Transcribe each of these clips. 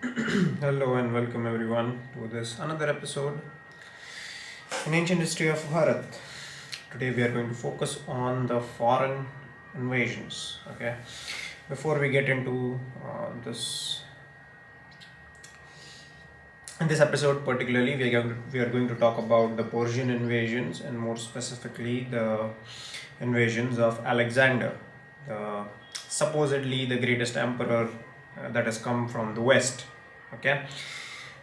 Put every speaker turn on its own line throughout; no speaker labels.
Hello and welcome everyone to this another episode in ancient history of Bharat. Today we are going to focus on the foreign invasions. Okay, before we get into this in this episode particularly, we are going to talk about the Persian invasions and more specifically the invasions of Alexander, the supposedly the greatest emperor that has come from the West. Okay.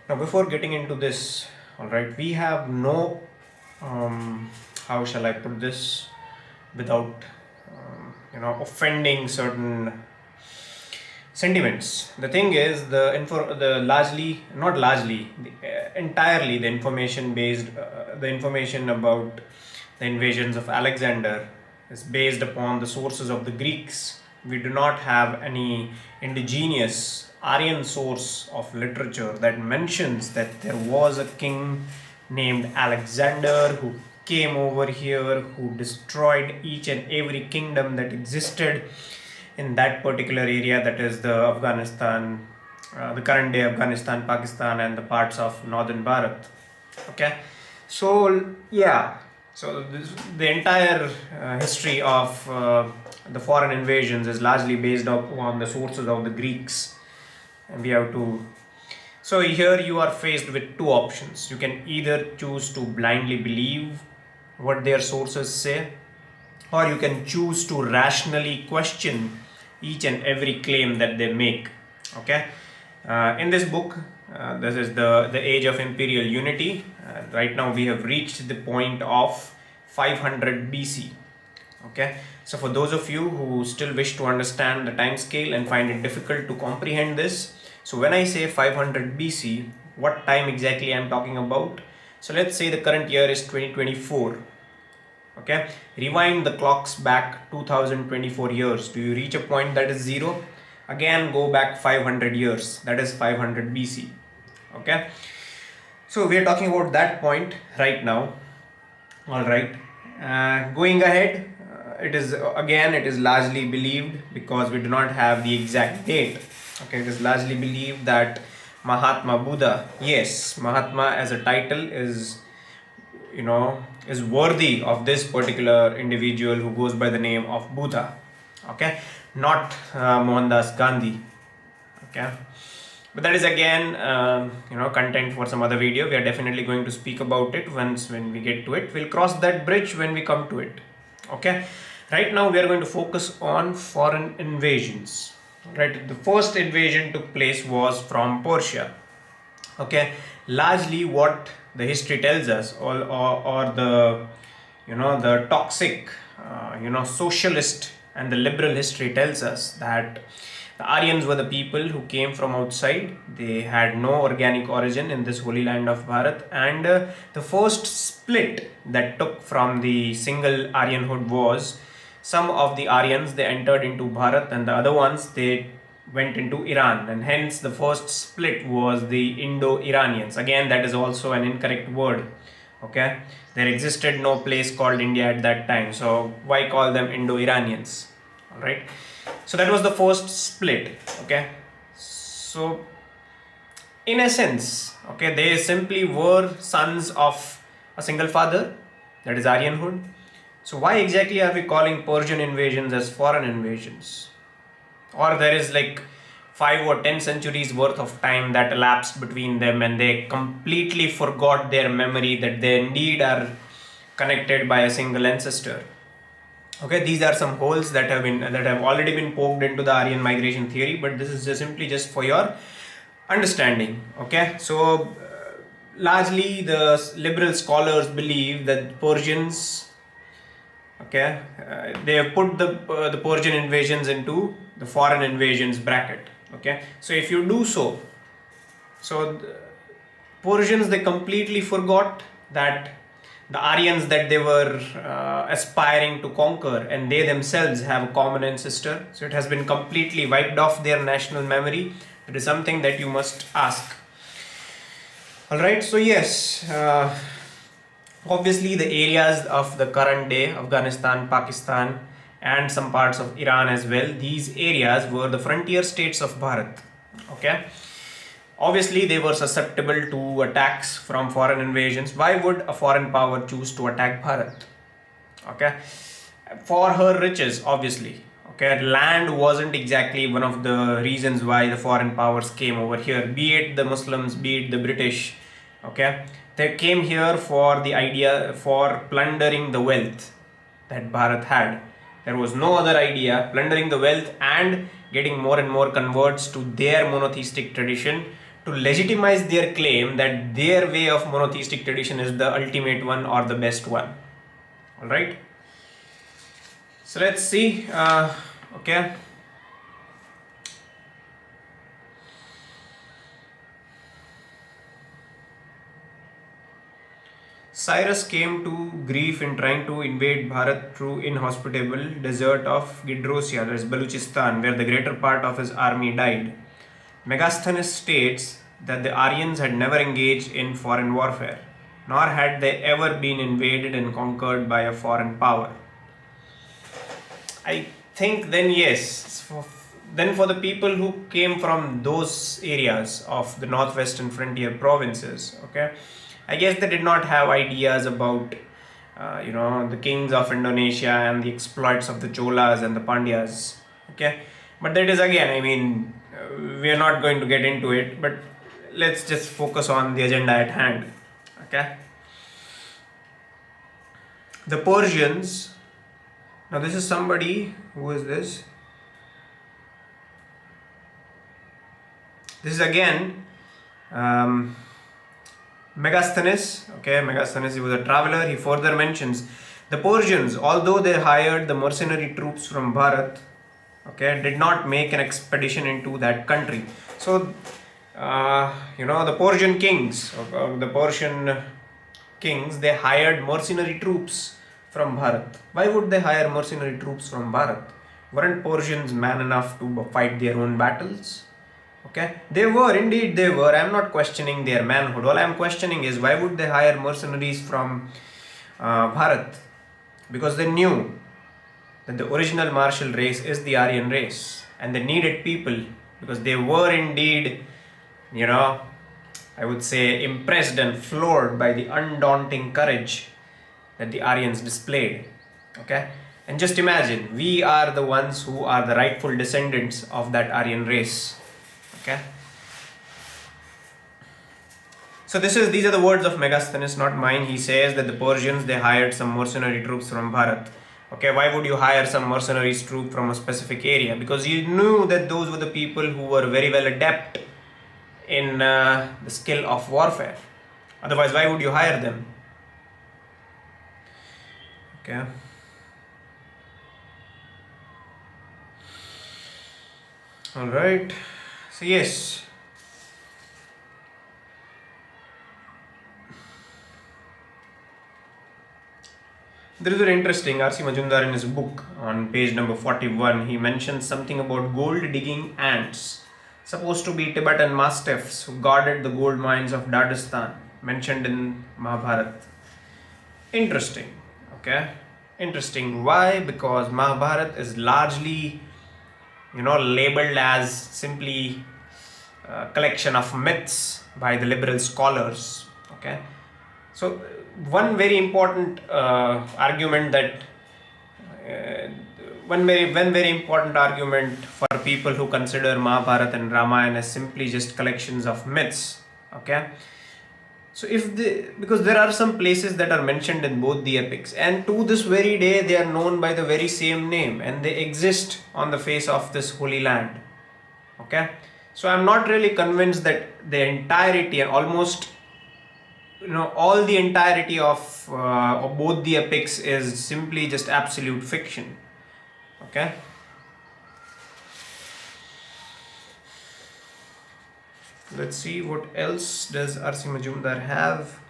Now, before getting into this, all right, we have no, how shall I put this, without, offending certain sentiments. The thing is, the largely, not largely, entirely the information based, the information about the invasions of Alexander is based upon the sources of the Greeks. We do not have any indigenous Aryan source of literature that mentions that there was a king named Alexander who came over here, who destroyed each and every kingdom that existed in that particular area, that is the Afghanistan, the current day Afghanistan, Pakistan, and the parts of northern Bharat. Okay, so yeah, so the entire history of the foreign invasions is largely based on the sources of the Greeks, and we have to. So here you are faced with two options. You can either choose to blindly believe what their sources say, or you can choose to rationally question each and every claim that they make. Okay, in this book, this is the age of imperial unity. Right now we have reached the point of 500 BC. Okay, so for those of you who still wish to understand the time scale and find it difficult to comprehend this, so when I say 500 BC, what time exactly I'm talking about? So let's say the current year is 2024. Okay, rewind the clocks back 2024 years. Do you reach a point that is zero? Again, go back 500 years, that is 500 BC. Okay, so we are talking about that point right now. All right, going ahead, it is largely believed, because we do not have the exact date. Okay, it is largely believed that Mahatma Buddha, yes, Mahatma as a title is worthy of this particular individual who goes by the name of Buddha. Okay, not Mohandas Gandhi. Okay, but that is again content for some other video. We are definitely going to speak about it when we get to it. We'll cross that bridge when we come to it. Okay, right now we are going to focus on foreign invasions. Right, the first invasion took place was from Persia. Okay, largely what the history tells us, or the the toxic socialist and the liberal history tells us that the Aryans were the people who came from outside. They had no organic origin in this holy land of Bharat, and the first split that took from the single Aryanhood was some of the Aryans they entered into Bharat, and the other ones they went into Iran, and hence the first split was the Indo-Iranians. Again, that is also an incorrect word. Okay, there existed no place called India at that time, so why call them Indo-Iranians? All right, so that was the first split. Okay, so in essence, okay, they simply were sons of a single father, that is Aryanhood. So why exactly are we calling Persian invasions as foreign invasions? Or there is like 5 or 10 centuries worth of time that elapsed between them, and they completely forgot their memory that they indeed are connected by a single ancestor. Okay, these are some holes that have already been poked into the Aryan migration theory, but this is just for your understanding. Okay, so largely the liberal scholars believe that Persians, okay, they have put the Persian invasions into the foreign invasions bracket. Okay, so if you do so, Persians, they completely forgot that the Aryans that they were aspiring to conquer, and they themselves have a common ancestor, so it has been completely wiped off their national memory. It is something that you must ask. All right, so yes, obviously the areas of the current day Afghanistan, Pakistan, and some parts of Iran as well, these areas were the frontier states of Bharat. Okay, Obviously, they were susceptible to attacks from foreign invasions. Why would a foreign power choose to attack Bharat? Okay, for her riches, obviously. Okay, land wasn't exactly one of the reasons why the foreign powers came over here, be it the Muslims, be it the British. Okay, they came here for the idea for plundering the wealth that Bharat had. There was no other idea, plundering the wealth and getting more and more converts to their monotheistic tradition to legitimize their claim that their way of monotheistic tradition is the ultimate one or the best one. All right. So let's see. Okay. Cyrus came to grief in trying to invade Bharat through inhospitable desert of Gidrosia, that is Baluchistan, where the greater part of his army died. Megasthenes states that the Aryans had never engaged in foreign warfare, nor had they ever been invaded and conquered by a foreign power. I think then yes, then for the people who came from those areas of the northwestern frontier provinces, okay, I guess they did not have ideas about the kings of Indonesia and the exploits of the Cholas and the Pandyas, okay. But that is again, I mean, we are not going to get into it, but let's just focus on the agenda at hand, okay. The Persians. Now this is somebody, who is this? This is again Megasthenes. Okay, Megasthenes, he was a traveler. He further mentions the Persians, although they hired the mercenary troops from Bharat, okay, did not make an expedition into that country. So, the Persian kings, the Persian kings, they hired mercenary troops from Bharat. Why would they hire mercenary troops from Bharat? Weren't Persians man enough to fight their own battles? Okay, they were, indeed they were. I am not questioning their manhood. All I am questioning is why would they hire mercenaries from Bharat? Because they knew that the original martial race is the Aryan race, and they needed people because they were indeed, I would say, impressed and floored by the undaunting courage that the Aryans displayed. Okay, and just imagine, we are the ones who are the rightful descendants of that Aryan race. Okay, so these are the words of Megasthenes, not mine. He says that the Persians, they hired some mercenary troops from Bharat. Okay, why would you hire some mercenaries troop from a specific area? Because you knew that those were the people who were very well adept in the skill of warfare. Otherwise, why would you hire them? Okay. All right. So yes. There is an interesting RC Majumdar in his book on page number 41. He mentions something about gold digging ants, supposed to be Tibetan mastiffs who guarded the gold mines of Dagestan, mentioned in Mahabharata. Interesting. Okay, interesting. Why? Because Mahabharata is largely, labeled as simply a collection of myths by the liberal scholars. Okay, so one very important argument that one very important argument for people who consider Mahabharata and Ramayana as simply just collections of myths. Okay, so because there are some places that are mentioned in both the epics, and to this very day they are known by the very same name, and they exist on the face of this holy land. Okay, so I'm not really convinced that the entirety and almost all the entirety of both the epics is simply just absolute fiction. Okay. Let's see what else does RC Majumdar have.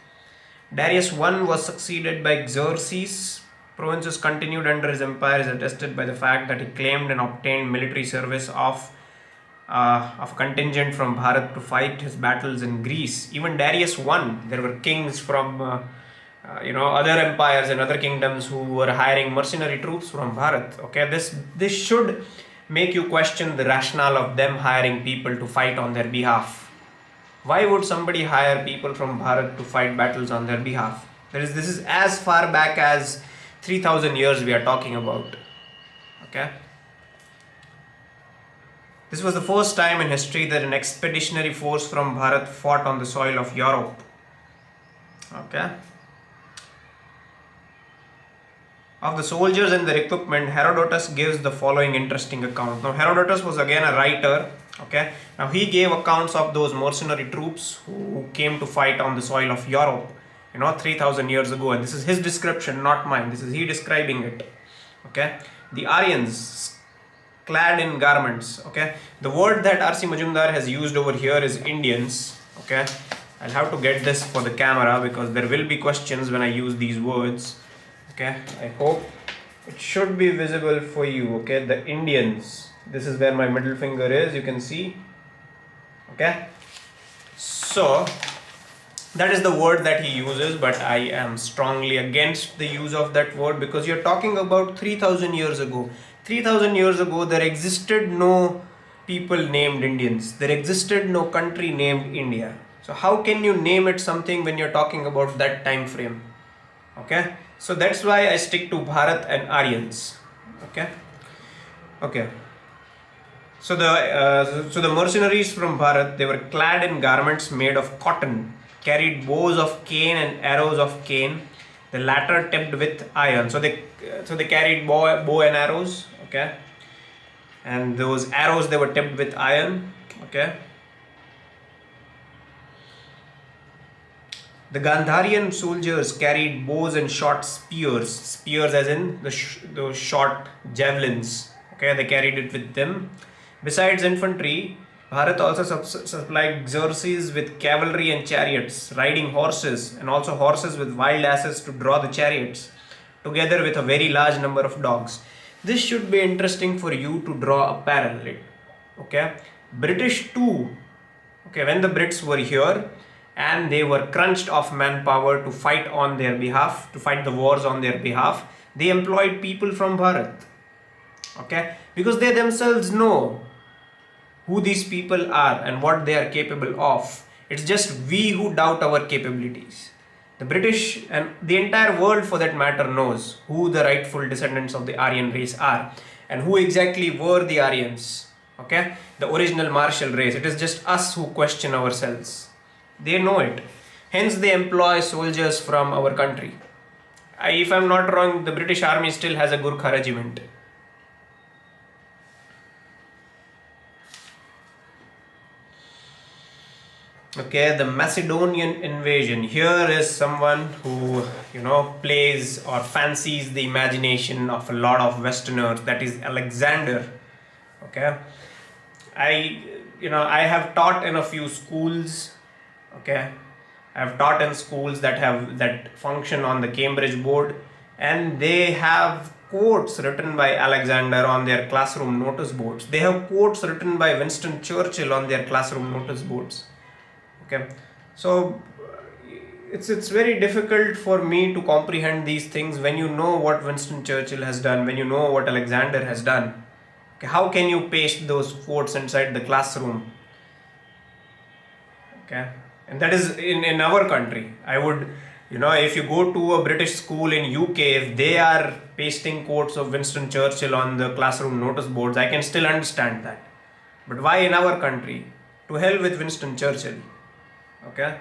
Darius I was succeeded by Xerxes. Provinces continued under his empire is attested by the fact that he claimed and obtained military service of contingent from Bharat to fight his battles in Greece. Even Darius I, there were kings from other empires and other kingdoms who were hiring mercenary troops from Bharat. Okay, this should make you question the rationale of them hiring people to fight on their behalf. Why would somebody hire people from Bharat to fight battles on their behalf? This is as far back as 3000 years we are talking about. Okay. This was the first time in history that an expeditionary force from Bharat fought on the soil of Europe. Okay. Of the soldiers and their equipment, Herodotus gives the following interesting account. Now, Herodotus was again a writer. Okay. Now, he gave accounts of those mercenary troops who came to fight on the soil of Europe, 3000 years ago. And this is his description, not mine. This is he describing it. Okay. The Aryans, clad in garments. Okay. The word that RC Majumdar has used over here is Indians. Okay. I'll have to get this for the camera because there will be questions when I use these words. Okay, I hope it should be visible for you. Okay, the Indians. This is where my middle finger is. You can see. Okay, so that is the word that he uses, but I am strongly against the use of that word because you're talking about 3000 years ago. 3000 years ago, there existed no people named Indians. There existed no country named India. So how can you name it something when you're talking about that time frame? Okay. So that's why I stick to Bharat and Aryans. Okay. Okay. So the mercenaries from Bharat, they were clad in garments made of cotton, carried bows of cane and arrows of cane, the latter tipped with iron. So they carried bow and arrows. Okay. And those arrows, they were tipped with iron. Okay. The Gandharian soldiers carried bows and short spears as in those short javelins. Okay, they carried it with them. Besides infantry, Bharat also supplied Xerxes with cavalry and chariots, riding horses, and also horses with wild asses to draw the chariots, together with a very large number of dogs. This should be interesting for you to draw a parallel. Okay, British too. Okay, when the Brits were here, and they were crunched of manpower to fight on their behalf, to fight the wars on their behalf, they employed people from Bharat. Okay, because they themselves know who these people are and what they are capable of. It's just we who doubt our capabilities. The British and the entire world for that matter knows who the rightful descendants of the Aryan race are and who exactly were the Aryans. Okay, the original martial race. It is just us who question ourselves. They know it. Hence they employ soldiers from our country. If I'm not wrong, the British Army still has a Gurkha regiment. Okay, the Macedonian invasion. Here is someone who, plays or fancies the imagination of a lot of Westerners. That is Alexander. Okay. I have taught in a few schools. Okay, I have taught in schools that function on the Cambridge board, and they have quotes written by Alexander on their classroom notice boards. They have quotes written by Winston Churchill on their classroom notice boards. Okay, so it's very difficult for me to comprehend these things when you know what Winston Churchill has done, when you know what Alexander has done. Okay, how can you paste those quotes inside the classroom? Okay. And that is in our country. I would, if you go to a British school in UK, if they are pasting quotes of Winston Churchill on the classroom notice boards, I can still understand that. But why in our country? To hell with Winston Churchill. Okay.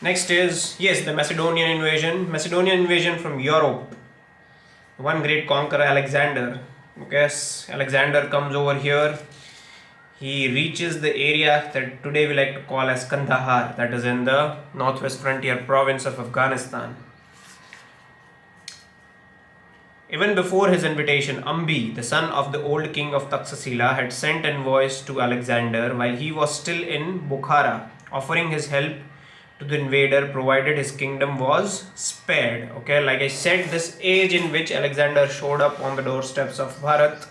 Next is, yes, the Macedonian invasion. Macedonian invasion from Europe. One great conqueror, Alexander. Okay, Alexander comes over here. He reaches the area that today we like to call as Kandahar, that is in the northwest frontier province of Afghanistan. Even before his invitation, Ambi, the son of the old king of Taxila, had sent envoys to Alexander while he was still in Bukhara, offering his help to the invader provided his kingdom was spared. Okay, like I said, this age in which Alexander showed up on the doorsteps of Bharat,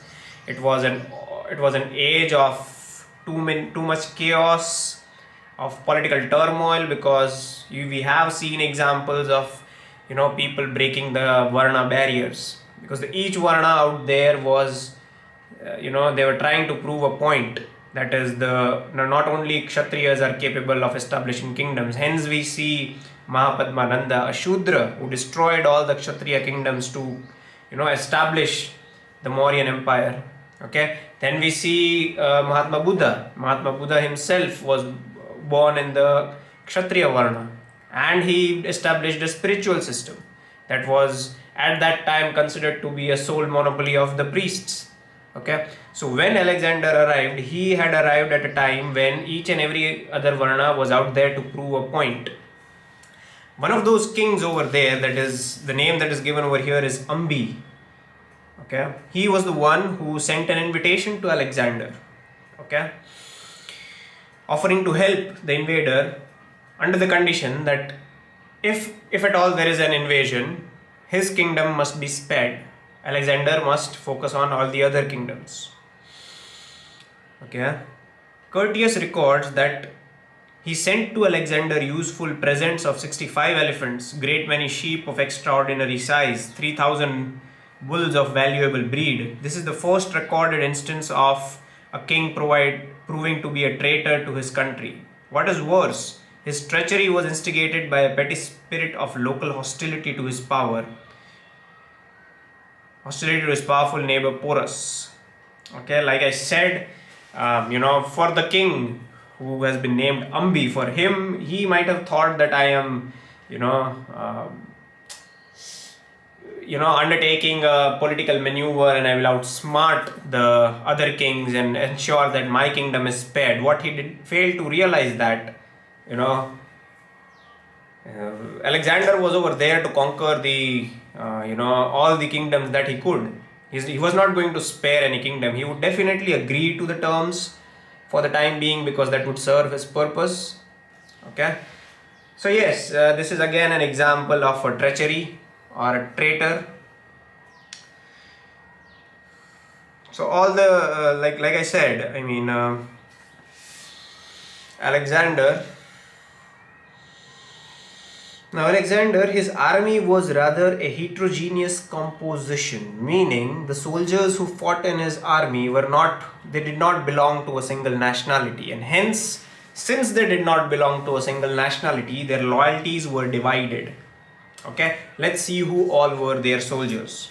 it was an age of too much chaos, of political turmoil, because we have seen examples of people breaking the Varna barriers, because each Varna out there was they were trying to prove a point. That is not only Kshatriyas are capable of establishing kingdoms. Hence we see Mahapadmananda, a Shudra who destroyed all the Kshatriya kingdoms to establish the Mauryan Empire. Okay. Then we see Mahatma Buddha. Mahatma Buddha himself was born in the Kshatriya Varna, and he established a spiritual system that was at that time considered to be a sole monopoly of the priests. Okay, so when Alexander arrived, he had arrived at a time when each and every other Varna was out there to prove a point. One of those kings over there, that is the name that is given over here, is Ambi. Okay, he was the one who sent an invitation to Alexander, okay, offering to help the invader under the condition that if at all there is an invasion, his kingdom must be spared. Alexander must focus on all the other kingdoms. Okay, Curtius records that he sent to Alexander useful presents of 65 elephants, great many sheep of extraordinary size, 3,000 bulls of valuable breed. This is the first recorded instance of a king proving to be a traitor to his country. What is worse, his treachery was instigated by a petty spirit of local hostility to his powerful neighbor Porus. Okay, like I said, for the king who has been named Ambi, for him, he might have thought that I am, undertaking a political maneuver and I will outsmart the other kings and ensure that my kingdom is spared. What he failed to realize that, Alexander was over there to conquer the, all the kingdoms that he could. He was not going to spare any kingdom. He would definitely agree to the terms for the time being because that would serve his purpose. Okay. So yes, this is again an example of a treachery or a traitor. So all the like I said, Alexander, his army was rather a heterogeneous composition, meaning the soldiers who fought in his army did not belong to a single nationality, and hence, since they did not belong to a single nationality, their loyalties were divided. Okay, let's see who all were their soldiers.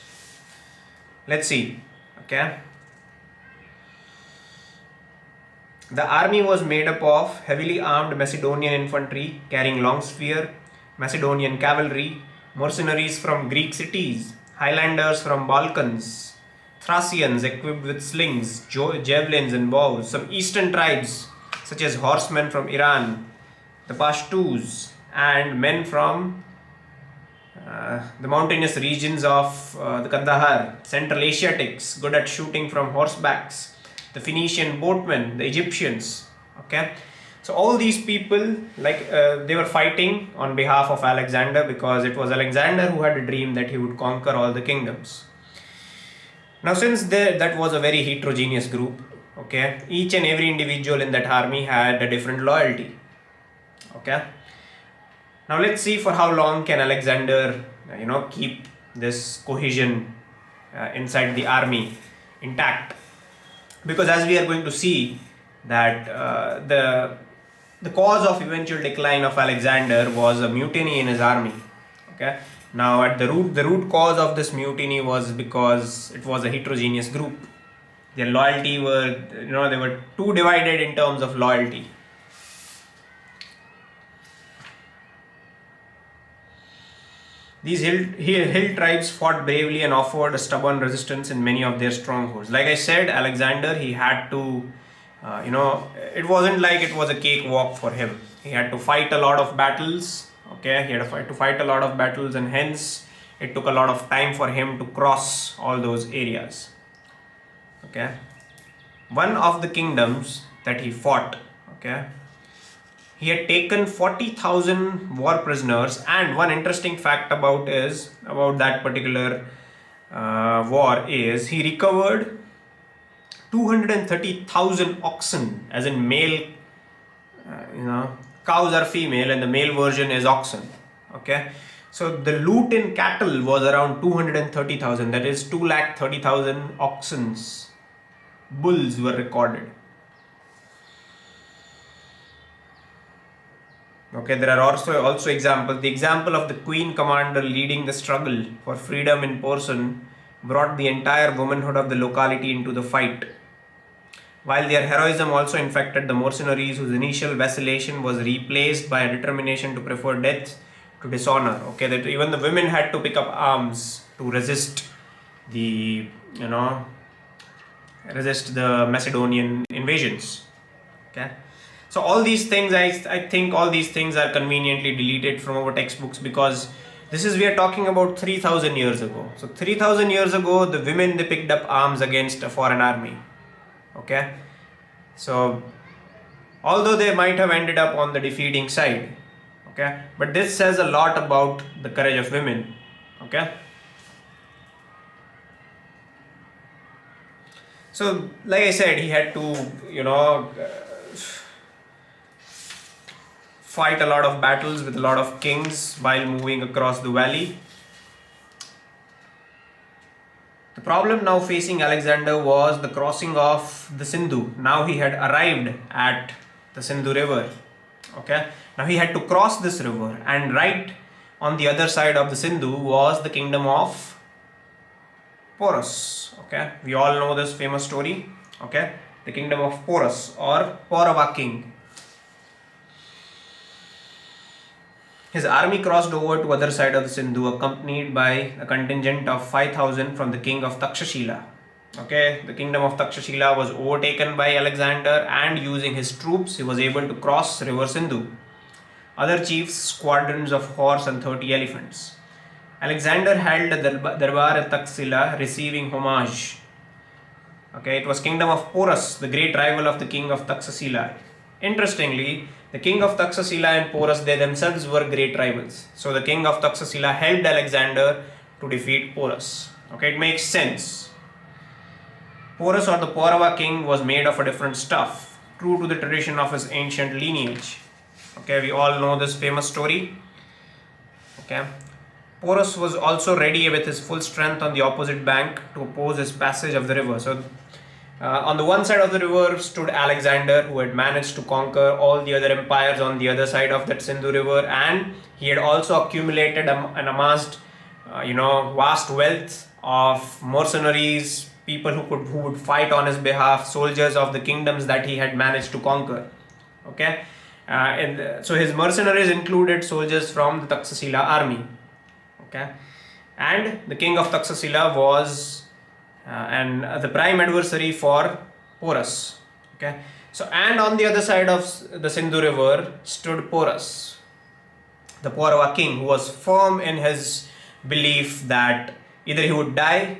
Let's see. Okay, the army was made up of heavily armed Macedonian infantry carrying long spear, Macedonian cavalry, mercenaries from Greek cities, Highlanders from Balkans, Thracians equipped with slings, javelins and bows, some eastern tribes such as horsemen from Iran, the Pashtus, and men from the mountainous regions of the Kandahar, Central Asiatics, good at shooting from horsebacks, the Phoenician boatmen, the Egyptians. Okay, so all these people, they were fighting on behalf of Alexander because it was Alexander who had a dream that he would conquer all the kingdoms. Now, since that was a very heterogeneous group, okay, each and every individual in that army had a different loyalty. Okay. Now let's see for how long can Alexander, keep this cohesion inside the army intact. Because as we are going to see that the cause of eventual decline of Alexander was a mutiny in his army. Okay. Now at the root cause of this mutiny was because it was a heterogeneous group. Their loyalty they were too divided in terms of loyalty. These hill tribes fought bravely and offered a stubborn resistance in many of their strongholds. Like I said, Alexander, he had to, it wasn't like it was a cakewalk for him. He had to fight a lot of battles. Okay, he had to fight a lot of battles, and hence it took a lot of time for him to cross all those areas. Okay, one of the kingdoms that he fought, okay, he had taken 40,000 war prisoners, and one interesting fact about that particular war is he recovered 230,000 oxen, as in male, cows are female and the male version is oxen. Okay, so the loot in cattle was around 230,000, that is 230,000 oxens, bulls were recorded. Okay, there are also examples. The example of the queen commander leading the struggle for freedom in person brought the entire womanhood of the locality into the fight. While their heroism also infected the mercenaries whose initial vacillation was replaced by a determination to prefer death to dishonor. Okay, that even the women had to pick up arms to resist the, you know, resist the Macedonian invasions. Okay, so all these things, I think all these things are conveniently deleted from our textbooks, because this is, we are talking about 3000 years ago. So 3000 years ago, the women, they picked up arms against a foreign army. Okay, so although they might have ended up on the defeating side, okay, but this says a lot about the courage of women. Okay, so like I said, he had to, fight a lot of battles with a lot of kings while moving across the valley. The problem now facing Alexander was the crossing of the Sindhu. Now he had arrived at the Sindhu river. Okay, now he had to cross this river, and right on the other side of the Sindhu was the kingdom of Porus. Okay, we all know this famous story. Okay, the kingdom of Porus, or Paurava king. His army crossed over to other side of the Sindhu, accompanied by a contingent of 5,000 from the king of Takshashila. Okay, the kingdom of Takshashila was overtaken by Alexander, and using his troops, he was able to cross river Sindhu. Other chiefs, squadrons of horse and 30 elephants. Alexander held a darbar at Taxila, receiving homage. Okay, it was kingdom of Porus, the great rival of the king of Taxila. Interestingly, the king of Taxila and Porus, they themselves were great rivals. So the king of Taxila helped Alexander to defeat Porus. Okay, it makes sense. Porus, or the Paurava king, was made of a different stuff, true to the tradition of his ancient lineage. Okay, we all know this famous story. Okay, Porus was also ready with his full strength on the opposite bank to oppose his passage of the river. So on the one side of the river stood Alexander, who had managed to conquer all the other empires on the other side of that Sindhu river, and he had also accumulated and amassed, vast wealth of mercenaries, people who would fight on his behalf, soldiers of the kingdoms that he had managed to conquer. Okay, so his mercenaries included soldiers from the Taxila army. Okay, and the king of Taxila was and the prime adversary for Porus. Okay, so and on the other side of the Sindhu river stood Porus, the Paurava king, who was firm in his belief that either he would die,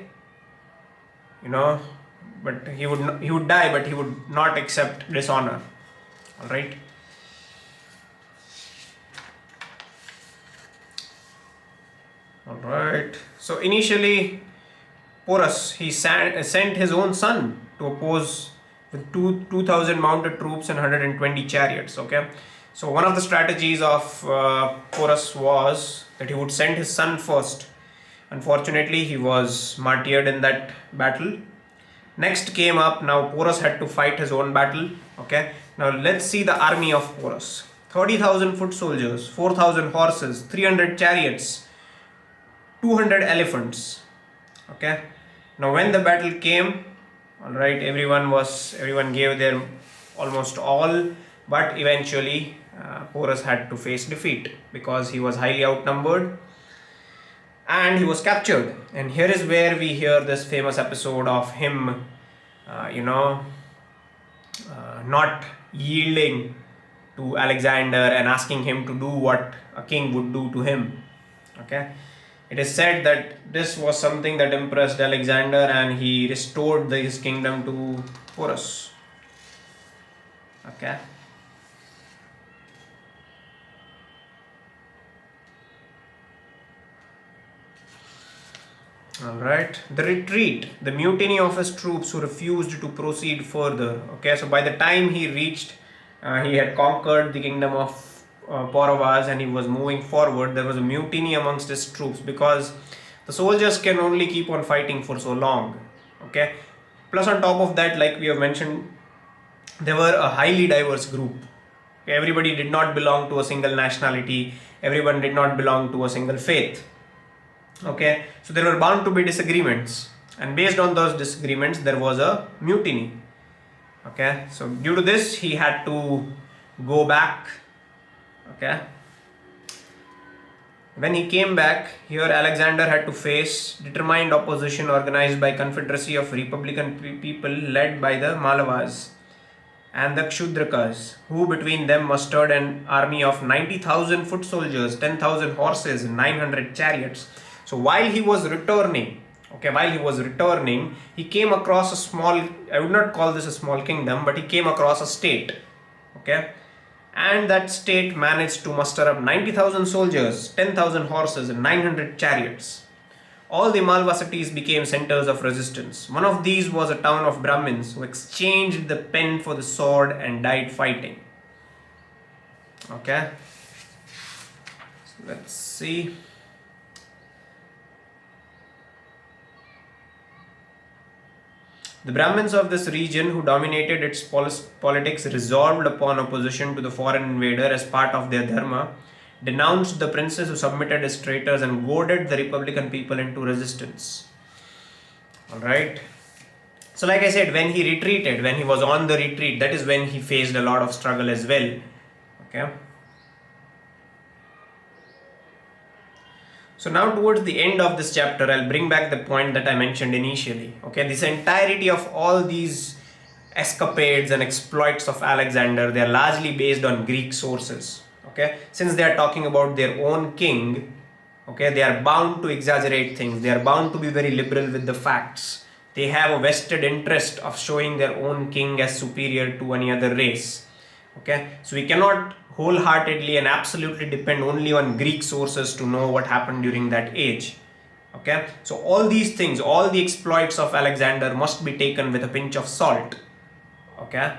but he would die, but he would not accept dishonor. All right. All right. So initially, Porus, he sent his own son to oppose with 2,000 mounted troops and 120 chariots. Okay, so one of the strategies of Porus was that he would send his son first. Unfortunately, he was martyred in that battle. Next came up, now Porus had to fight his own battle. Okay, now let's see the army of Porus. 30,000 foot soldiers, 4,000 horses, 300 chariots, 200 elephants. Okay, now when the battle came, all right, everyone gave their almost all, but eventually Porus had to face defeat because he was highly outnumbered and he was captured. And here is where we hear this famous episode of him not yielding to Alexander and asking him to do what a king would do to him. Okay, it is said that this was something that impressed Alexander, and he restored his kingdom to Porus. Okay. Alright. The retreat, the mutiny of his troops who refused to proceed further. Okay, so by the time he reached, he had conquered the kingdom of Pauravas and he was moving forward, there was a mutiny amongst his troops because the soldiers can only keep on fighting for so long. Okay, plus on top of that, like we have mentioned, they were a highly diverse group. Okay, everybody did not belong to a single nationality. Everyone did not belong to a single faith. Okay, so there were bound to be disagreements, and based on those disagreements, there was a mutiny. Okay, so due to this, he had to go back. Okay, when he came back, here Alexander had to face determined opposition organized by Confederacy of Republican people led by the Malavas and the Kshudrakas, who between them mustered an army of 90,000 foot soldiers, 10,000 horses, and 900 chariots. So while he was returning, he came across a small, I would not call this a small kingdom, but he came across a state. Okay, and that state managed to muster up 90,000 soldiers, 10,000 horses, and 900 chariots. All the Malwa cities became centers of resistance. One of these was a town of Brahmins who exchanged the pen for the sword and died fighting. Okay, so let's see. The Brahmins of this region, who dominated its politics, resolved upon opposition to the foreign invader as part of their dharma, denounced the princes who submitted as traitors, and goaded the republican people into resistance. Alright. So like I said, when he retreated, when he was on the retreat, that is when he faced a lot of struggle as well. Okay. So now towards the end of this chapter, I'll bring back the point that I mentioned initially. Okay, this entirety of all these escapades and exploits of Alexander, they are largely based on Greek sources. Okay, since they are talking about their own king, okay, they are bound to exaggerate things. They are bound to be very liberal with the facts. They have a vested interest of showing their own king as superior to any other race. Okay, so we cannot wholeheartedly and absolutely depend only on Greek sources to know what happened during that age. Okay, so all these things, all the exploits of Alexander must be taken with a pinch of salt. Okay,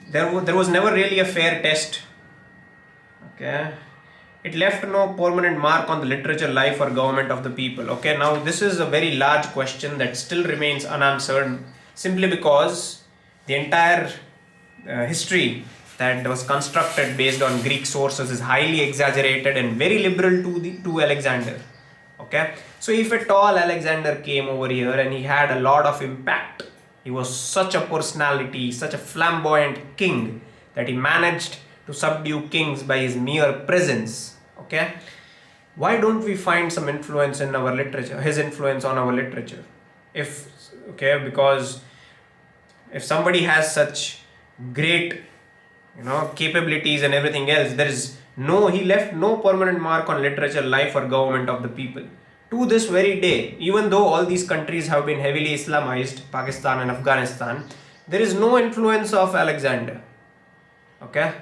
there was never really a fair test. Okay, it left no permanent mark on the literature, life, or government of the people. Okay, now this is a very large question that still remains unanswered, simply because the entire history that was constructed based on Greek sources is highly exaggerated and very liberal to Alexander. Okay, so if at all Alexander came over here and he had a lot of impact, he was such a personality, such a flamboyant king, that he managed to subdue kings by his mere presence. Okay, why don't we find some influence in our literature, his influence on our literature? Because if somebody has such great capabilities and everything else, he left no permanent mark on literature, life, or government of the people. To this very day, even though all these countries have been heavily Islamized, Pakistan and Afghanistan, there is no influence of Alexander. Okay,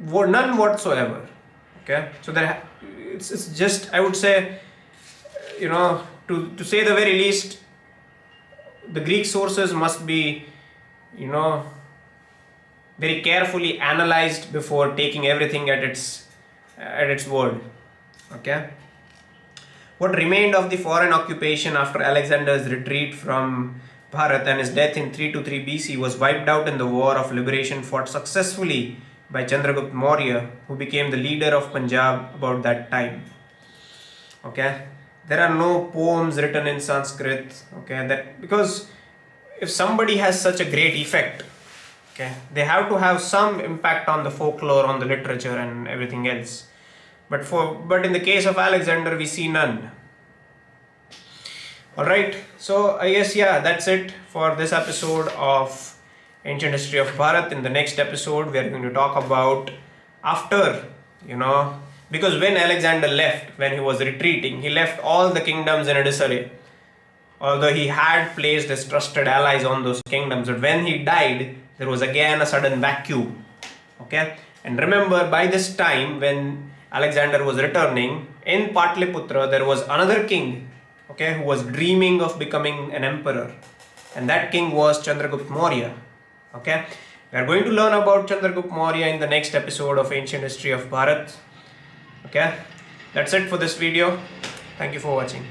none whatsoever. Okay, so it's just, I would say, to say the very least, the Greek sources must be very carefully analyzed before taking everything at its word. Okay, what remained of the foreign occupation after Alexander's retreat from Bharat and his death in 323 BC was wiped out in the war of liberation fought successfully by Chandragupta Maurya, who became the leader of Punjab about that time. Okay, there are no poems written in Sanskrit. Okay, because if somebody has such a great effect, okay, they have to have some impact on the folklore, on the literature and everything else. But in the case of Alexander, we see none. Alright, so I guess that's it for this episode of Ancient History of Bharat. In the next episode, we are going to talk about after, because when Alexander left, when he was retreating, he left all the kingdoms in a disarray. Although he had placed his trusted allies on those kingdoms, but when he died, there was again a sudden vacuum. Okay, and remember, by this time when Alexander was returning, in Patliputra there was another king, okay, who was dreaming of becoming an emperor, and that king was Chandragupta Maurya. Okay, we are going to learn about Chandragupta Maurya in the next episode of Ancient History of Bharat. Okay, that's it for this video. Thank you for watching.